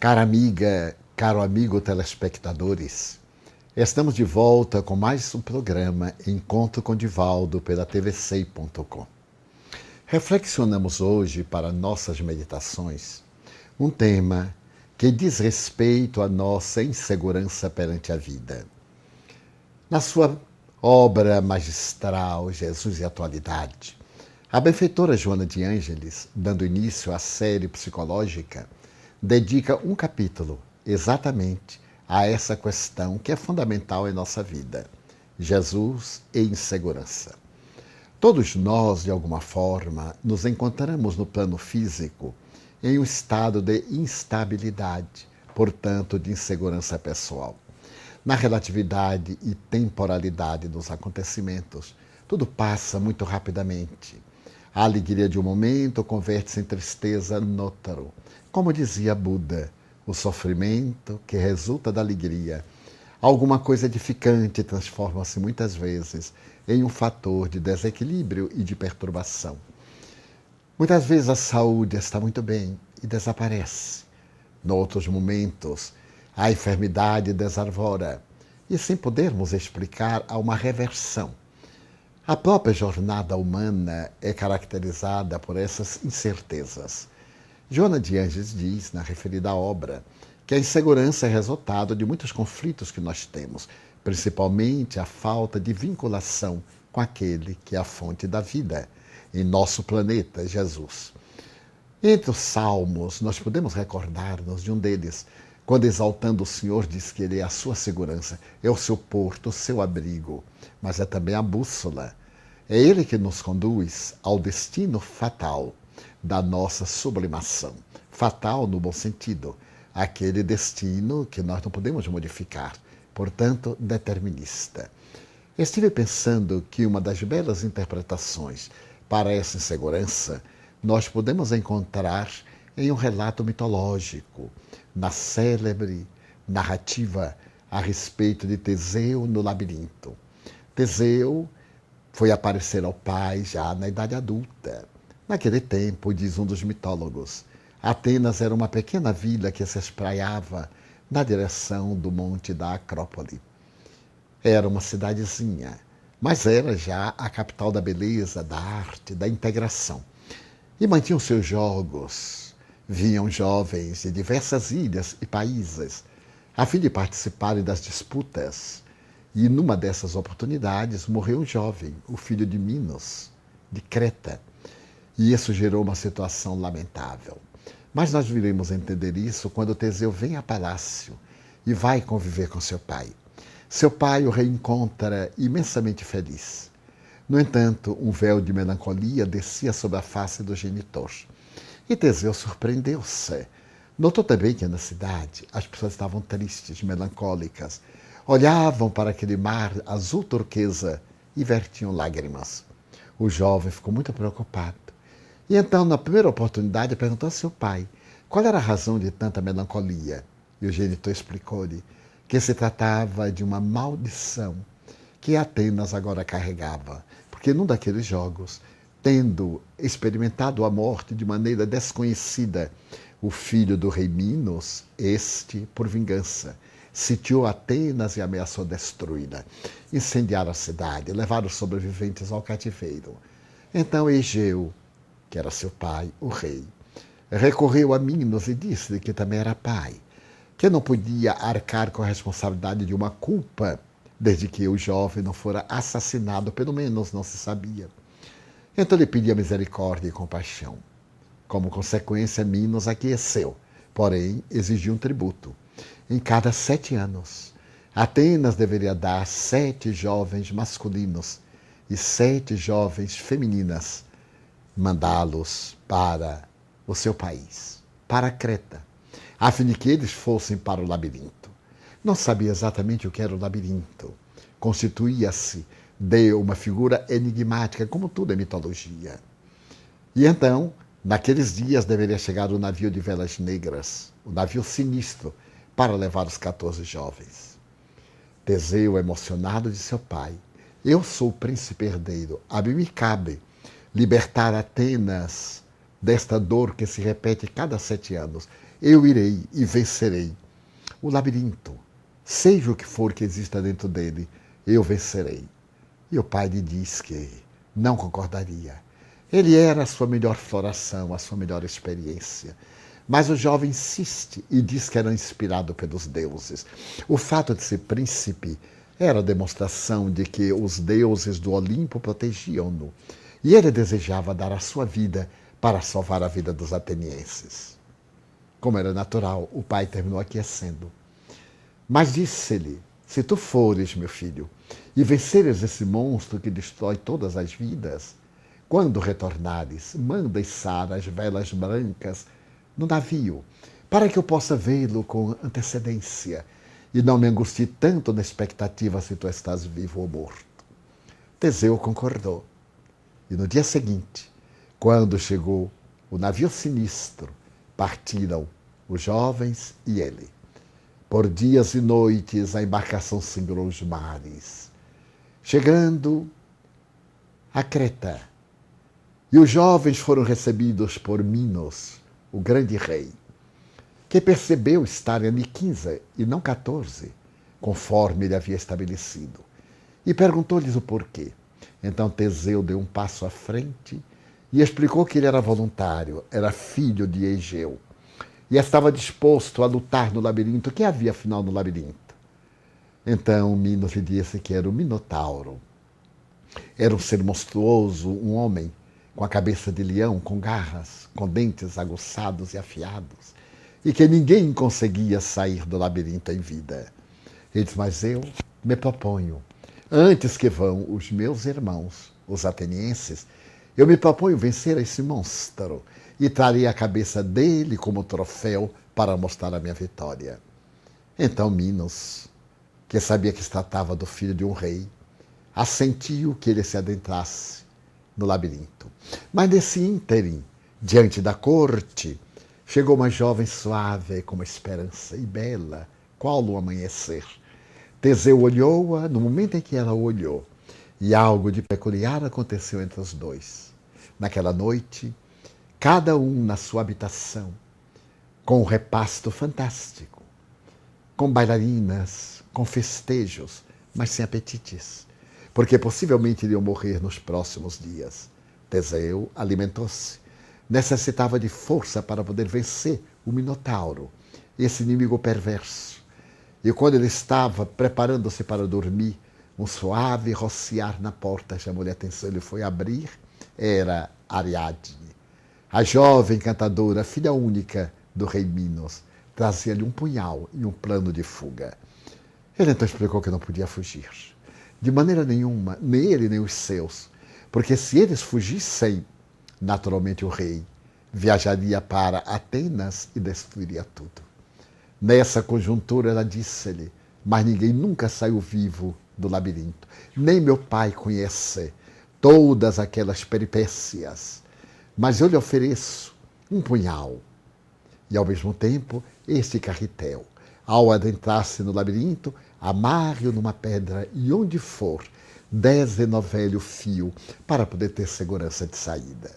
Cara amiga, caro amigo telespectadores, estamos de volta com mais um programa Encontro com Divaldo pela tvc.com. Reflexionamos hoje para nossas meditações um tema que diz respeito à nossa insegurança perante a vida. Na sua obra magistral Jesus e a Atualidade, a benfeitora Joana de Ângeles, dando início à série psicológica, dedica um capítulo exatamente a essa questão que é fundamental em nossa vida: Jesus e insegurança. Todos nós, de alguma forma, nos encontramos no plano físico em um estado de instabilidade, portanto, de insegurança pessoal. Na relatividade e temporalidade dos acontecimentos, tudo passa muito rapidamente. A alegria de um momento converte-se em tristeza noutro. Como dizia Buda, o sofrimento que resulta da alegria, alguma coisa edificante, transforma-se muitas vezes em um fator de desequilíbrio e de perturbação. Muitas vezes a saúde está muito bem e desaparece. Noutros momentos, a enfermidade desarvora e, sem podermos explicar, há uma reversão. A própria jornada humana é caracterizada por essas incertezas. Joana de Ângeles diz, na referida obra, que a insegurança é resultado de muitos conflitos que nós temos, principalmente a falta de vinculação com aquele que é a fonte da vida, em nosso planeta, Jesus. Entre os salmos, nós podemos recordar-nos de um deles, quando exaltando o Senhor diz que Ele é a sua segurança, é o seu porto, o seu abrigo, mas é também a bússola. É Ele que nos conduz ao destino fatal da nossa sublimação. Fatal no bom sentido, aquele destino que nós não podemos modificar, portanto, determinista. Estive pensando que uma das belas interpretações para essa insegurança nós podemos encontrar em um relato mitológico, na célebre narrativa a respeito de Teseu no labirinto. Teseu foi aparecer ao pai já na idade adulta. Naquele tempo, diz um dos mitólogos, Atenas era uma pequena vila que se espraiava na direção do monte da Acrópole. Era uma cidadezinha, mas era já a capital da beleza, da arte, da integração. E mantinham seus jogos. Vinham jovens de diversas ilhas e países a fim de participarem das disputas. E numa dessas oportunidades morreu um jovem, o filho de Minos, de Creta. E isso gerou uma situação lamentável. Mas nós viremos entender isso quando Teseu vem a palácio e vai conviver com seu pai. Seu pai o reencontra imensamente feliz. No entanto, um véu de melancolia descia sobre a face do genitor. E Teseu surpreendeu-se. Notou também que na cidade as pessoas estavam tristes, melancólicas. Olhavam para aquele mar azul turquesa e vertiam lágrimas. O jovem ficou muito preocupado. E então, na primeira oportunidade, perguntou a seu pai qual era a razão de tanta melancolia. E o genitor explicou-lhe que se tratava de uma maldição que Atenas agora carregava, porque num daqueles jogos, tendo experimentado a morte de maneira desconhecida, o filho do rei Minos, por vingança, sitiou Atenas e ameaçou destruí-la, incendiar a cidade, levar os sobreviventes ao cativeiro. Então Egeu, que era seu pai, o rei, recorreu a Minos e disse-lhe que também era pai, que não podia arcar com a responsabilidade de uma culpa, desde que o jovem não fora assassinado, pelo menos não se sabia. Então lhe pedia misericórdia e compaixão. Como consequência, Minos aqueceu, porém exigiu um tributo. Em cada 7 anos, Atenas deveria dar 7 jovens masculinos e 7 jovens femininas, mandá-los para o seu país, para Creta, a fim de que eles fossem para o labirinto. Não sabia exatamente o que era o labirinto. Constituía-se de uma figura enigmática, como tudo é mitologia. E então, naqueles dias, deveria chegar o navio de velas negras, o navio sinistro, para levar os 14 jovens. Teseu, emocionado, disse ao pai: eu sou o príncipe herdeiro, a mim me cabe libertar Atenas desta dor que se repete cada 7 anos. Eu irei e vencerei o labirinto. Seja o que for que exista dentro dele, eu vencerei. E o pai lhe diz que não concordaria. Ele era a sua melhor floração, a sua melhor experiência. Mas o jovem insiste e diz que era inspirado pelos deuses. O fato de ser príncipe era a demonstração de que os deuses do Olimpo protegiam-no. E ele desejava dar a sua vida para salvar a vida dos atenienses. Como era natural, o pai terminou aquecendo. Mas disse-lhe: se tu fores, meu filho, e venceres esse monstro que destrói todas as vidas, quando retornares, manda içar as velas brancas no navio, para que eu possa vê-lo com antecedência e não me angustie tanto na expectativa se tu estás vivo ou morto. Teseu concordou. E no dia seguinte, quando chegou o navio sinistro, partiram os jovens e ele. Por dias e noites a embarcação singrou os mares, chegando a Creta. E os jovens foram recebidos por Minos, o grande rei, que percebeu estarem ali 15 e não 14, conforme ele havia estabelecido, e perguntou-lhes o porquê. Então Teseu deu um passo à frente e explicou que ele era voluntário, era filho de Egeu, e estava disposto a lutar no labirinto. O que havia, afinal, no labirinto? Então Minos lhe disse que era o Minotauro. Era um ser monstruoso, um homem com a cabeça de leão, com garras, com dentes aguçados e afiados, e que ninguém conseguia sair do labirinto em vida. Ele disse: mas eu me proponho, antes que vão os meus irmãos, os atenienses, eu me proponho vencer esse monstro e trarei a cabeça dele como troféu para mostrar a minha vitória. Então Minos, que sabia que se tratava do filho de um rei, assentiu que ele se adentrasse no labirinto. Mas nesse ínterim, diante da corte, chegou uma jovem suave, com uma esperança e bela, qual o amanhecer. Teseu olhou-a no momento em que ela o olhou, e algo de peculiar aconteceu entre os dois. Naquela noite, cada um na sua habitação, com um repasto fantástico, com bailarinas, com festejos, mas sem apetites, porque possivelmente iriam morrer nos próximos dias. Teseu alimentou-se, necessitava de força para poder vencer o Minotauro, esse inimigo perverso. E quando ele estava preparando-se para dormir, um suave rociar na porta chamou-lhe a atenção. Ele foi abrir, era Ariadne, a jovem cantadora, filha única do rei Minos. Trazia-lhe um punhal e um plano de fuga. Ele então explicou que não podia fugir, de maneira nenhuma, nem ele nem os seus, porque se eles fugissem, naturalmente o rei viajaria para Atenas e destruiria tudo. Nessa conjuntura ela disse-lhe: mas ninguém nunca saiu vivo do labirinto, nem meu pai conhece todas aquelas peripécias, mas eu lhe ofereço um punhal e ao mesmo tempo este carretel. Ao adentrar-se no labirinto, amarre-o numa pedra e onde for, desenovele o fio para poder ter segurança de saída.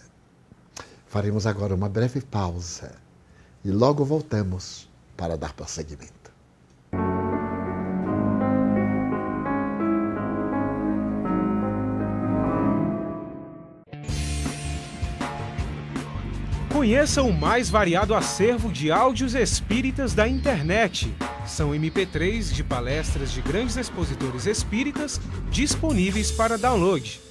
Faremos agora uma breve pausa e logo voltamos para dar prosseguimento. Conheça o mais variado acervo de áudios espíritas da internet. São MP3 de palestras de grandes expositores espíritas disponíveis para download.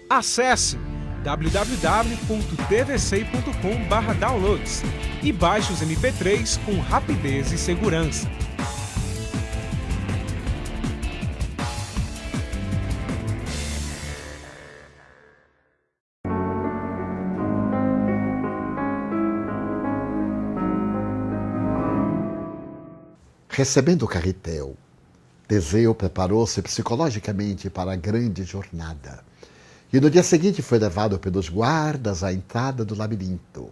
Acesse www.tvc.com/downloads e baixe os MP3 com rapidez e segurança. Recebendo o carretel, Teseu preparou-se psicologicamente para a grande jornada. E no dia seguinte foi levado pelos guardas à entrada do labirinto.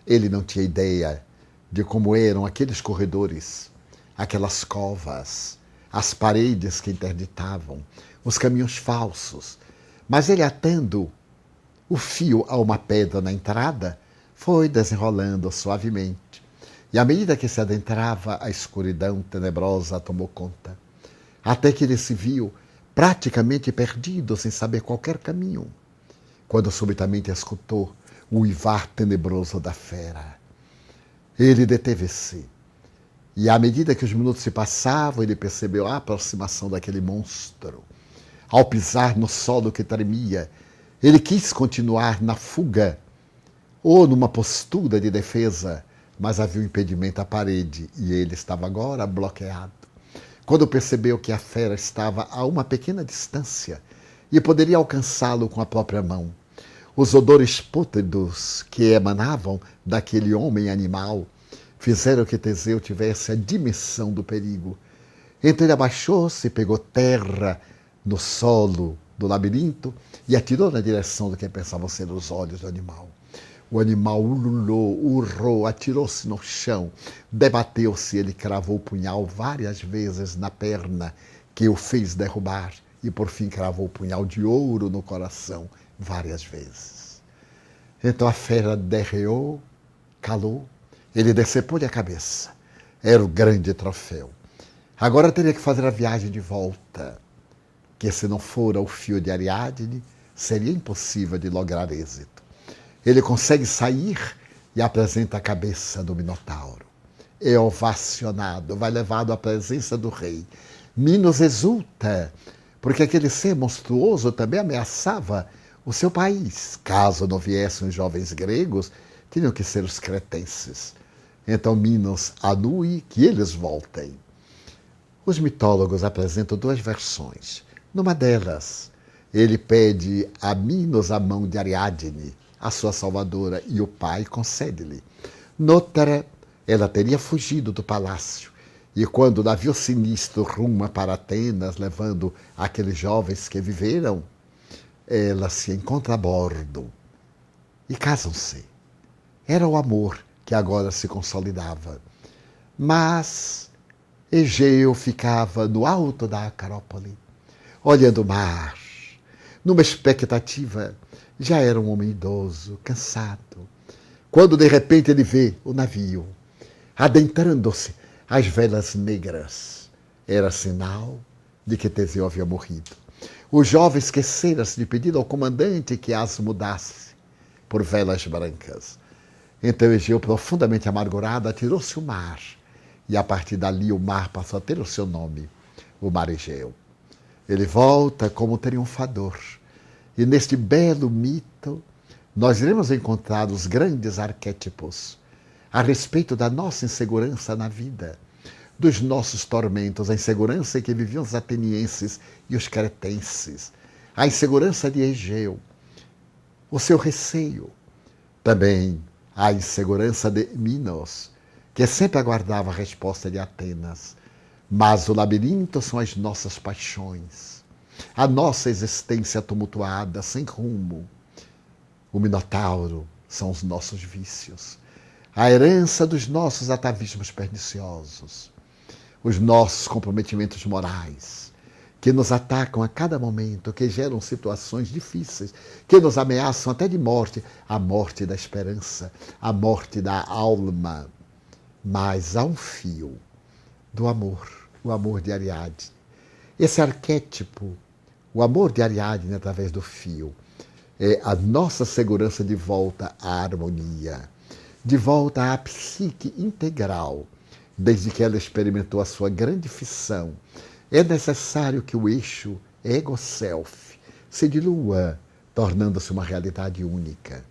Ele não tinha ideia de como eram aqueles corredores, aquelas covas, as paredes que interditavam, os caminhos falsos. Mas ele, atando o fio a uma pedra na entrada, foi desenrolando suavemente. E à medida que se adentrava, a escuridão tenebrosa a tomou conta, até que ele se viu praticamente perdido, sem saber qualquer caminho, quando subitamente escutou o uivar tenebroso da fera. Ele deteve-se, e à medida que os minutos se passavam, ele percebeu a aproximação daquele monstro. Ao pisar no solo que tremia, ele quis continuar na fuga ou numa postura de defesa, mas havia um impedimento à parede e ele estava agora bloqueado. Quando percebeu que a fera estava a uma pequena distância e poderia alcançá-lo com a própria mão, os odores pútridos que emanavam daquele homem animal fizeram que Teseu tivesse a dimensão do perigo. Então ele abaixou-se, pegou terra no solo do labirinto e atirou na direção do que pensavam ser os olhos do animal. O animal ululou, urrou, atirou-se no chão, debateu-se, ele cravou o punhal várias vezes na perna, que o fez derrubar, e por fim cravou o punhal de ouro no coração várias vezes. Então a fera derreou, calou, ele decepou-lhe a cabeça. Era o grande troféu. Agora teria que fazer a viagem de volta, que se não fora o fio de Ariadne, seria impossível de lograr êxito. Ele consegue sair e apresenta a cabeça do Minotauro. É ovacionado, vai levado à presença do rei. Minos exulta, porque aquele ser monstruoso também ameaçava o seu país. Caso não viessem os jovens gregos, tinham que ser os cretenses. Então Minos anui que eles voltem. Os mitólogos apresentam duas versões. Numa delas, ele pede a Minos a mão de Ariadne, a sua salvadora, e o pai concede-lhe. Noutra, ela teria fugido do palácio, e quando o navio sinistro ruma para Atenas, levando aqueles jovens que viveram, ela se encontra a bordo e casam-se. Era o amor que agora se consolidava. Mas Egeu ficava no alto da Acrópole, olhando o mar, numa expectativa. Já era um homem idoso, cansado, quando de repente ele vê o navio adentrando-se às velas negras. Era sinal de que Teseu havia morrido. O jovem esquecera-se de pedir ao comandante que as mudasse por velas brancas. Então Egeu, profundamente amargurado, atirou-se ao mar. E a partir dali o mar passou a ter o seu nome, o Mar Egeu. Ele volta como triunfador. E neste belo mito, nós iremos encontrar os grandes arquétipos a respeito da nossa insegurança na vida, dos nossos tormentos, a insegurança em que viviam os atenienses e os cretenses, a insegurança de Egeu, o seu receio, também a insegurança de Minos, que sempre aguardava a resposta de Atenas. Mas o labirinto são as nossas paixões, a nossa existência tumultuada, sem rumo. O Minotauro são os nossos vícios, a herança dos nossos atavismos perniciosos, os nossos comprometimentos morais, que nos atacam a cada momento, que geram situações difíceis, que nos ameaçam até de morte, a morte da esperança, a morte da alma. Mas há um fio do amor, o amor de Ariadne. Esse arquétipo, o amor de Ariadne através do fio, é a nossa segurança de volta à harmonia, de volta à psique integral, desde que ela experimentou a sua grande fissão. É necessário que o eixo ego-self se dilua, tornando-se uma realidade única.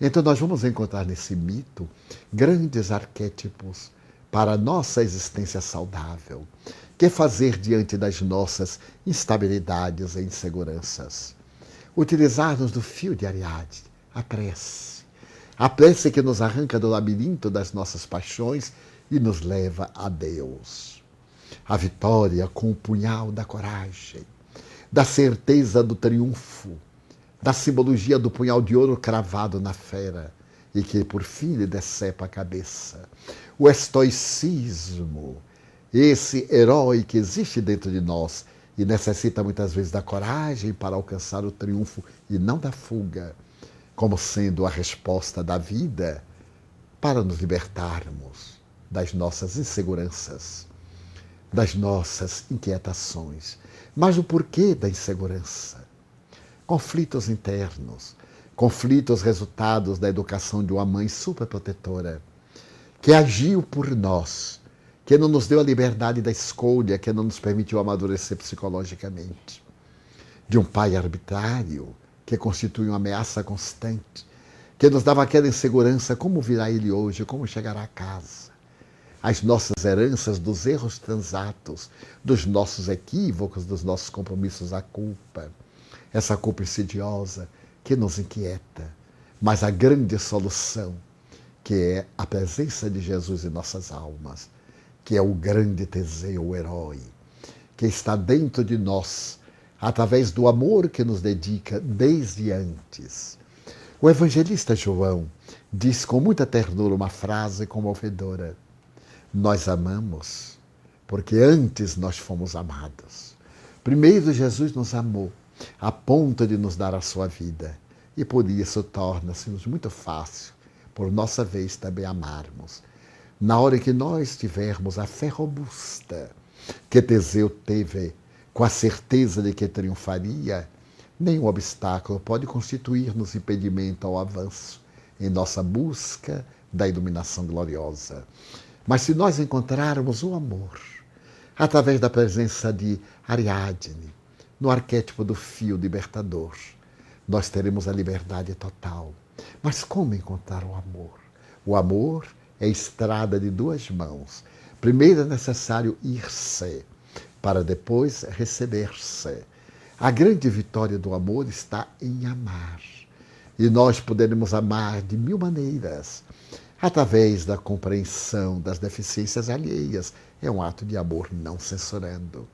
Então nós vamos encontrar nesse mito grandes arquétipos para a nossa existência saudável. Que fazer diante das nossas instabilidades e inseguranças? Utilizar-nos do fio de Ariadne, a prece. A prece que nos arranca do labirinto das nossas paixões e nos leva a Deus. A vitória com o punhal da coragem, da certeza do triunfo, da simbologia do punhal de ouro cravado na fera e que por fim lhe decepa a cabeça. O estoicismo, esse herói que existe dentro de nós e necessita muitas vezes da coragem para alcançar o triunfo e não da fuga, como sendo a resposta da vida para nos libertarmos das nossas inseguranças, das nossas inquietações. Mas o porquê da insegurança? Conflitos internos, conflitos resultados da educação de uma mãe superprotetora, que agiu por nós, que não nos deu a liberdade da escolha, que não nos permitiu amadurecer psicologicamente. De um pai arbitrário, que constitui uma ameaça constante, que nos dava aquela insegurança, como virá ele hoje, como chegará a casa. As nossas heranças dos erros transatos, dos nossos equívocos, dos nossos compromissos, a culpa. Essa culpa insidiosa que nos inquieta. Mas a grande solução, que é a presença de Jesus em nossas almas, que é o grande Teseu, o herói, que está dentro de nós, através do amor que nos dedica desde antes. O evangelista João diz com muita ternura uma frase comovedora: nós amamos porque antes nós fomos amados. Primeiro Jesus nos amou, a ponto de nos dar a sua vida, e por isso torna-se muito fácil, por nossa vez, também amarmos. Na hora que nós tivermos a fé robusta que Teseu teve, com a certeza de que triunfaria, nenhum obstáculo pode constituir-nos impedimento ao avanço em nossa busca da iluminação gloriosa. Mas se nós encontrarmos o amor, através da presença de Ariadne, no arquétipo do fio libertador, nós teremos a liberdade total. Mas como encontrar o amor? O amor é estrada de duas mãos. Primeiro é necessário ir-se, para depois receber-se. A grande vitória do amor está em amar. E nós poderemos amar de mil maneiras, através da compreensão das deficiências alheias. É um ato de amor não censurando.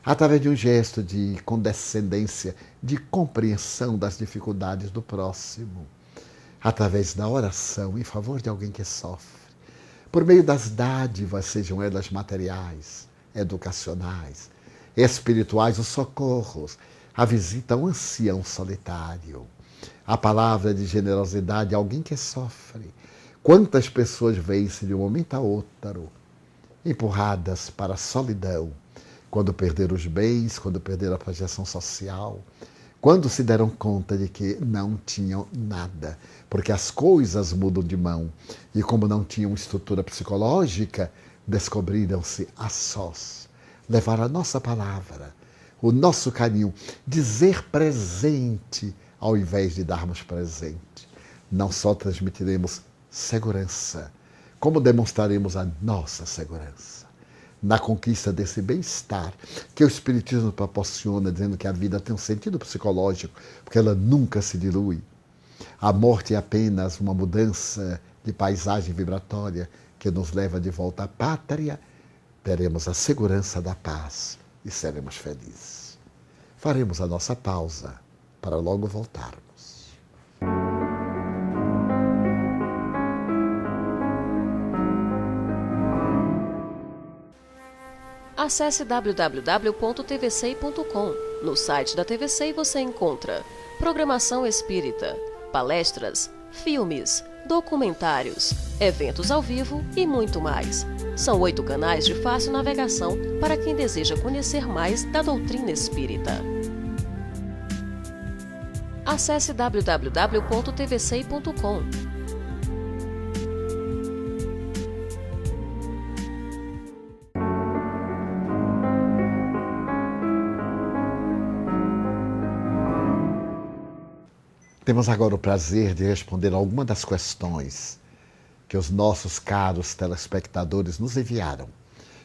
Através de um gesto de condescendência, de compreensão das dificuldades do próximo. Através da oração em favor de alguém que sofre. Por meio das dádivas, sejam elas materiais, educacionais, espirituais, os socorros, a visita a um ancião solitário, a palavra de generosidade a alguém que sofre. Quantas pessoas veem-se de um momento a outro, empurradas para a solidão, quando perderam os bens, quando perderam a projeção social, quando se deram conta de que não tinham nada, porque as coisas mudam de mão, e como não tinham estrutura psicológica, descobriram-se a sós. Levar a nossa palavra, o nosso carinho, dizer presente ao invés de darmos presente. Não só transmitiremos segurança, como demonstraremos a nossa segurança na conquista desse bem-estar que o Espiritismo proporciona, dizendo que a vida tem um sentido psicológico, porque ela nunca se dilui. A morte é apenas uma mudança de paisagem vibratória que nos leva de volta à pátria. Teremos a segurança da paz e seremos felizes. Faremos a nossa pausa para logo voltarmos. Acesse www.tvcei.com. No site da TVCei você encontra programação espírita, palestras, filmes, documentários, eventos ao vivo e muito mais. São 8 canais de fácil navegação para quem deseja conhecer mais da doutrina espírita. Acesse www.tvcei.com. Temos agora o prazer de responder algumas das questões que os nossos caros telespectadores nos enviaram.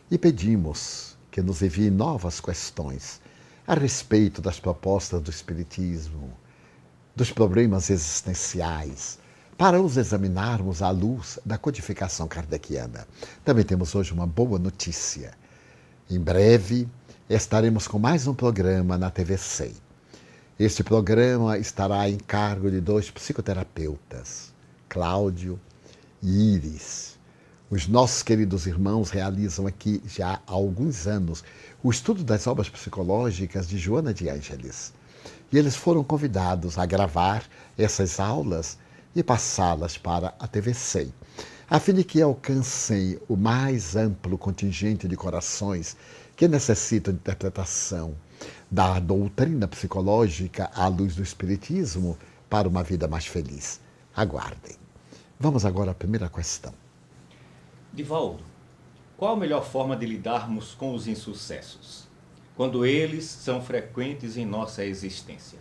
E pedimos que nos enviem novas questões a respeito das propostas do Espiritismo, dos problemas existenciais, para os examinarmos à luz da codificação kardeciana. Também temos hoje uma boa notícia. Em breve estaremos com mais um programa na TVCei. Este programa estará em cargo de 2 psicoterapeutas, Cláudio e Íris. Os nossos queridos irmãos realizam aqui já há alguns anos o estudo das obras psicológicas de Joana de Ângeles. E eles foram convidados a gravar essas aulas e passá-las para a TVCei. a fim de que alcancem o mais amplo contingente de corações que necessitam de interpretação da doutrina psicológica à luz do Espiritismo para uma vida mais feliz. Aguardem. Vamos agora à primeira questão. Divaldo, qual a melhor forma de lidarmos com os insucessos, quando eles são frequentes em nossa existência?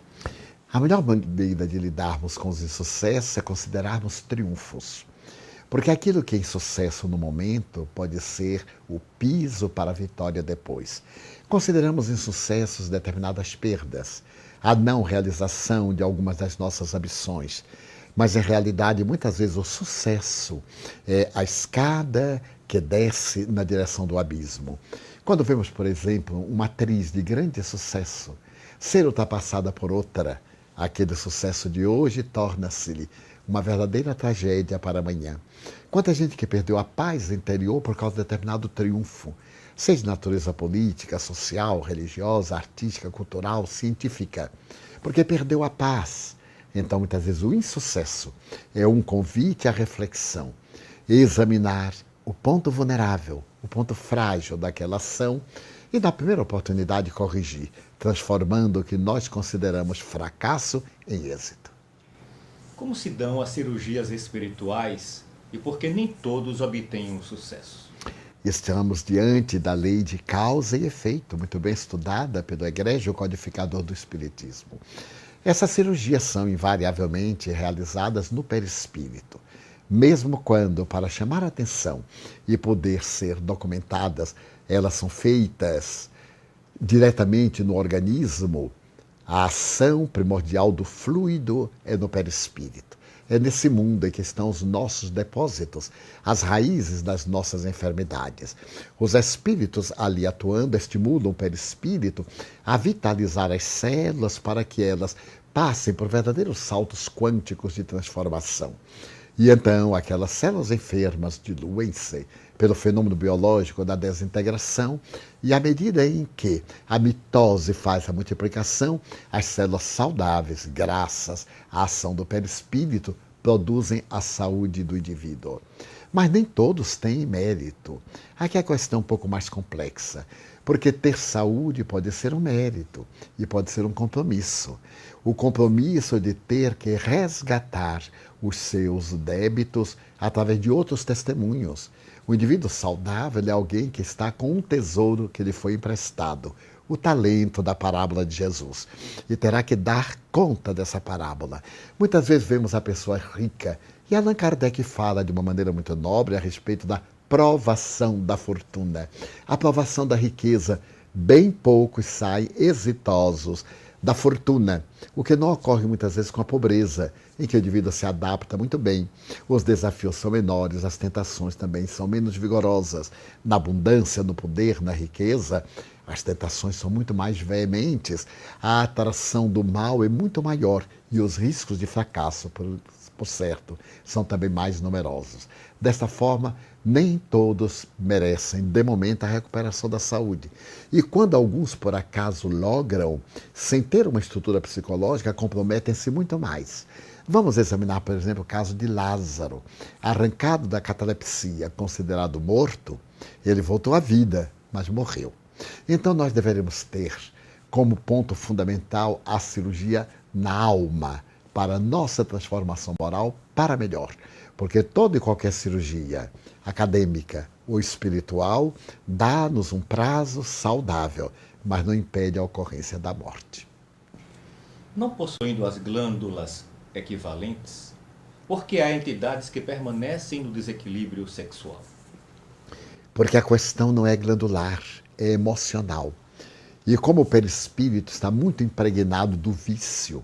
A melhor maneira de lidarmos com os insucessos é considerarmos triunfos. Porque aquilo que é insucesso no momento pode ser o piso para a vitória depois. Consideramos insucessos determinadas perdas, a não realização de algumas das nossas ambições. Mas, em realidade, muitas vezes o sucesso é a escada que desce na direção do abismo. Quando vemos, por exemplo, uma atriz de grande sucesso ser ultrapassada por outra, aquele sucesso de hoje torna-se-lhe uma verdadeira tragédia para amanhã. Quanta gente que perdeu a paz interior por causa de determinado triunfo, seja de natureza política, social, religiosa, artística, cultural, científica, porque perdeu a paz. Então, muitas vezes, o insucesso é um convite à reflexão, examinar o ponto vulnerável, o ponto frágil daquela ação e, na primeira oportunidade, corrigir, transformando o que nós consideramos fracasso em êxito. Como se dão as cirurgias espirituais e por que nem todos obtêm um sucesso? Estamos diante da lei de causa e efeito, muito bem estudada pelo egrégio codificador do Espiritismo. Essas cirurgias são invariavelmente realizadas no perispírito, mesmo quando, para chamar a atenção e poder ser documentadas, elas são feitas diretamente no organismo. A ação primordial do fluido é no perispírito. É nesse mundo em que estão os nossos depósitos, as raízes das nossas enfermidades. Os espíritos ali atuando estimulam o perispírito a vitalizar as células para que elas passem por verdadeiros saltos quânticos de transformação. E então, aquelas células enfermas diluem-se pelo fenômeno biológico da desintegração, e à medida em que a mitose faz a multiplicação, as células saudáveis, graças à ação do perispírito, produzem a saúde do indivíduo. Mas nem todos têm mérito. Aqui a questão é um pouco mais complexa, porque ter saúde pode ser um mérito e pode ser um compromisso. O compromisso de ter que resgatar os seus débitos através de outros testemunhos. O indivíduo saudável é alguém que está com um tesouro que lhe foi emprestado, o talento da parábola de Jesus, e terá que dar conta dessa parábola. Muitas vezes vemos a pessoa rica, e Allan Kardec fala de uma maneira muito nobre a respeito da provação da fortuna, a provação da riqueza. Bem poucos saem exitosos da fortuna, o que não ocorre muitas vezes com a pobreza, em que o indivíduo se adapta muito bem. Os desafios são menores, as tentações também são menos vigorosas. Na abundância, no poder, na riqueza, as tentações são muito mais veementes, a atração do mal é muito maior e os riscos de fracasso, por certo, são também mais numerosos. Desta forma, nem todos merecem, de momento, a recuperação da saúde. E quando alguns, por acaso, logram, sem ter uma estrutura psicológica, comprometem-se muito mais. Vamos examinar, por exemplo, o caso de Lázaro. Arrancado da catalepsia, considerado morto, ele voltou à vida, mas morreu. Então nós deveremos ter como ponto fundamental a cirurgia na alma, para a nossa transformação moral para melhor. Porque toda e qualquer cirurgia acadêmica ou espiritual dá-nos um prazo saudável, mas não impede a ocorrência da morte. Não possuindo as glândulas equivalentes, porque há entidades que permanecem no desequilíbrio sexual? Porque a questão não é glandular, é emocional. E como o perispírito está muito impregnado do vício,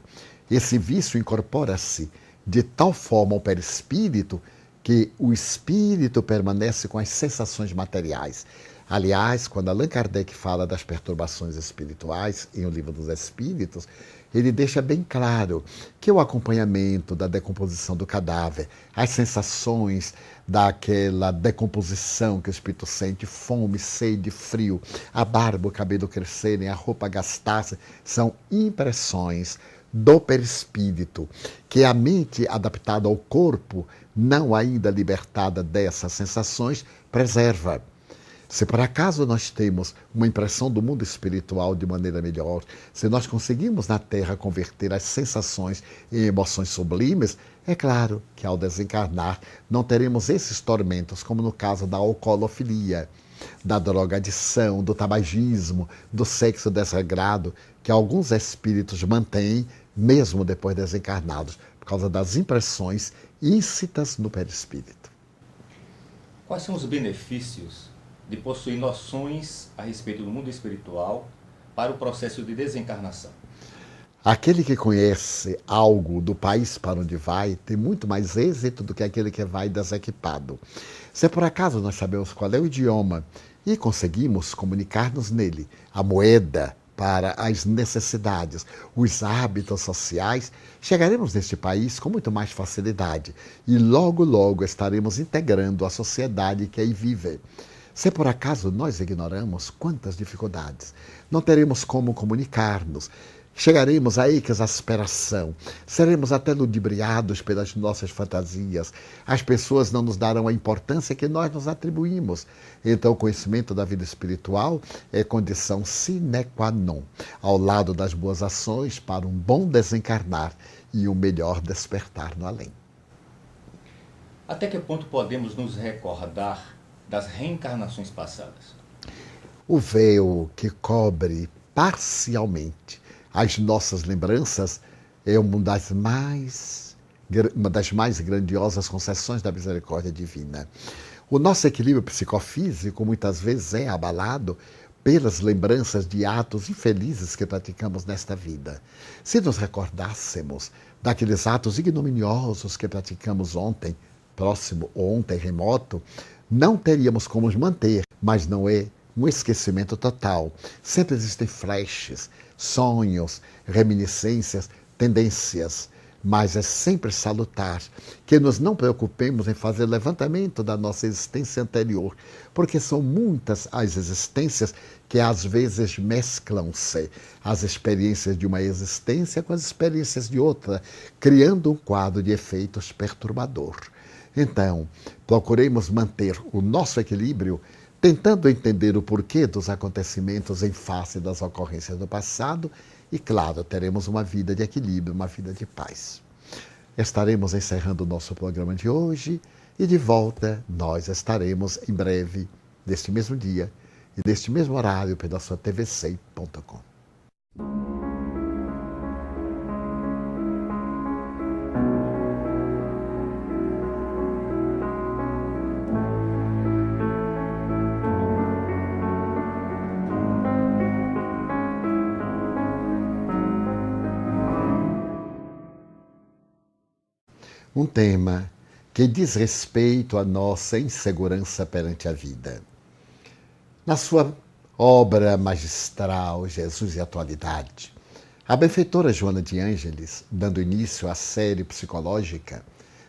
esse vício incorpora-se de tal forma ao perispírito que o espírito permanece com as sensações materiais. Aliás, quando Allan Kardec fala das perturbações espirituais em O Livro dos Espíritos, ele deixa bem claro que o acompanhamento da decomposição do cadáver, as sensações daquela decomposição que o espírito sente, fome, sede, frio, a barba, o cabelo crescerem, a roupa gastar-se, são impressões do perispírito, que é a mente adaptada ao corpo, não ainda libertada dessas sensações, preserva. Se por acaso nós temos uma impressão do mundo espiritual de maneira melhor, se nós conseguimos na Terra converter as sensações em emoções sublimes, é claro que ao desencarnar não teremos esses tormentos, como no caso da alcoolofilia, da drogadição, do tabagismo, do sexo desregrado, que alguns espíritos mantêm mesmo depois desencarnados, por causa das impressões íncitas no perispírito. Quais são os benefícios de possuir noções a respeito do mundo espiritual para o processo de desencarnação? Aquele que conhece algo do país para onde vai tem muito mais êxito do que aquele que vai desequipado. Se por acaso nós sabemos qual é o idioma e conseguimos comunicar-nos nele, a moeda para as necessidades, os hábitos sociais, chegaremos neste país com muito mais facilidade e logo, logo estaremos integrando a sociedade que aí vive. Se por acaso nós ignoramos quantas dificuldades, não teremos como comunicar-nos, chegaremos à exasperação, seremos até ludibriados pelas nossas fantasias, as pessoas não nos darão a importância que nós nos atribuímos. Então o conhecimento da vida espiritual é condição sine qua non, ao lado das boas ações para um bom desencarnar e um melhor despertar no além. Até que ponto podemos nos recordar das reencarnações passadas? O véu que cobre parcialmente as nossas lembranças é uma das mais grandiosas concessões da misericórdia divina. O nosso equilíbrio psicofísico muitas vezes é abalado pelas lembranças de atos infelizes que praticamos nesta vida. Se nos recordássemos daqueles atos ignominiosos que praticamos ontem, próximo ou ontem remoto, não teríamos como os manter, mas não é um esquecimento total. Sempre existem flashes, sonhos, reminiscências, tendências, mas é sempre salutar que nos não preocupemos em fazer levantamento da nossa existência anterior, porque são muitas as existências que às vezes mesclam-se, as experiências de uma existência com as experiências de outra, criando um quadro de efeitos perturbador. Então, procuremos manter o nosso equilíbrio, tentando entender o porquê dos acontecimentos em face das ocorrências do passado e, claro, teremos uma vida de equilíbrio, uma vida de paz. Estaremos encerrando o nosso programa de hoje e de volta nós estaremos em breve, neste mesmo dia e neste mesmo horário, pela sua tvsei.com. Um tema que diz respeito à nossa insegurança perante a vida. Na sua obra magistral, Jesus e a Atualidade, a benfeitora Joana de Ângeles, dando início à série psicológica,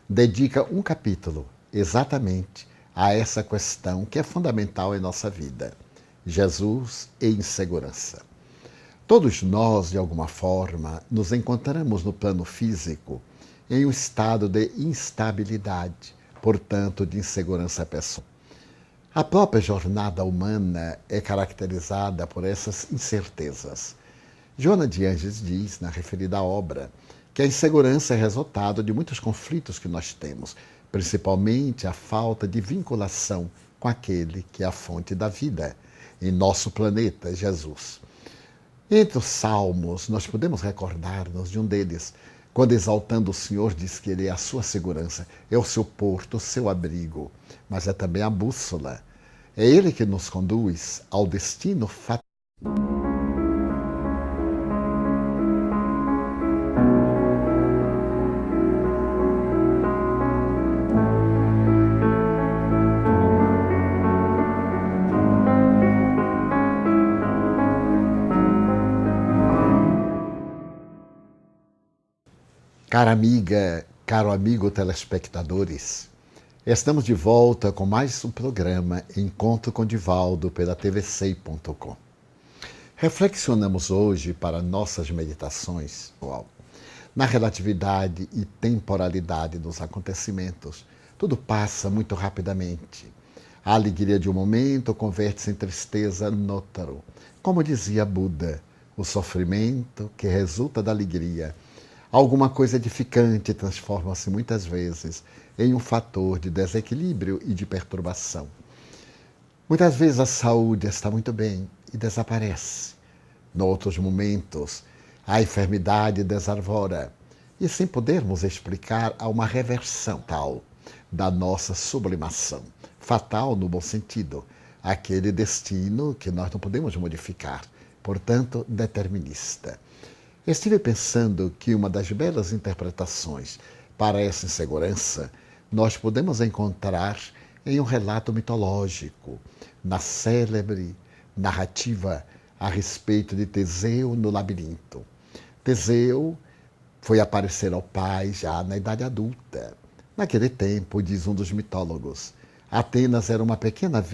dedica um capítulo exatamente a essa questão que é fundamental em nossa vida: Jesus e insegurança. Todos nós, de alguma forma, nos encontramos no plano físico em um estado de instabilidade, portanto, de insegurança pessoal. A própria jornada humana é caracterizada por essas incertezas. Joana de Ângeles diz, na referida obra, que a insegurança é resultado de muitos conflitos que nós temos, principalmente a falta de vinculação com aquele que é a fonte da vida, em nosso planeta, Jesus. Entre os salmos, nós podemos recordar-nos de um deles, quando exaltando o Senhor diz que Ele é a sua segurança, é o seu porto, o seu abrigo, mas é também a bússola. É Ele que nos conduz ao destino fatal. Cara amiga, caro amigo telespectadores, estamos de volta com mais um programa Encontro com Divaldo pela tvsei.com. Reflexionamos hoje para nossas meditações na relatividade e temporalidade dos acontecimentos. Tudo passa muito rapidamente. A alegria de um momento converte-se em tristeza noutro. Como dizia Buda, o sofrimento que resulta da alegria, alguma coisa edificante, transforma-se muitas vezes em um fator de desequilíbrio e de perturbação. Muitas vezes a saúde está muito bem e desaparece. Noutros momentos, a enfermidade desarvora. E sem podermos explicar, há uma reversão tal da nossa sublimação. Fatal no bom sentido. Aquele destino que nós não podemos modificar. Portanto, determinista. Estive pensando que uma das belas interpretações para essa insegurança nós podemos encontrar em um relato mitológico, na célebre narrativa a respeito de Teseu no labirinto. Teseu foi aparecer ao pai já na idade adulta. Naquele tempo, diz um dos mitólogos, Atenas era uma pequena vila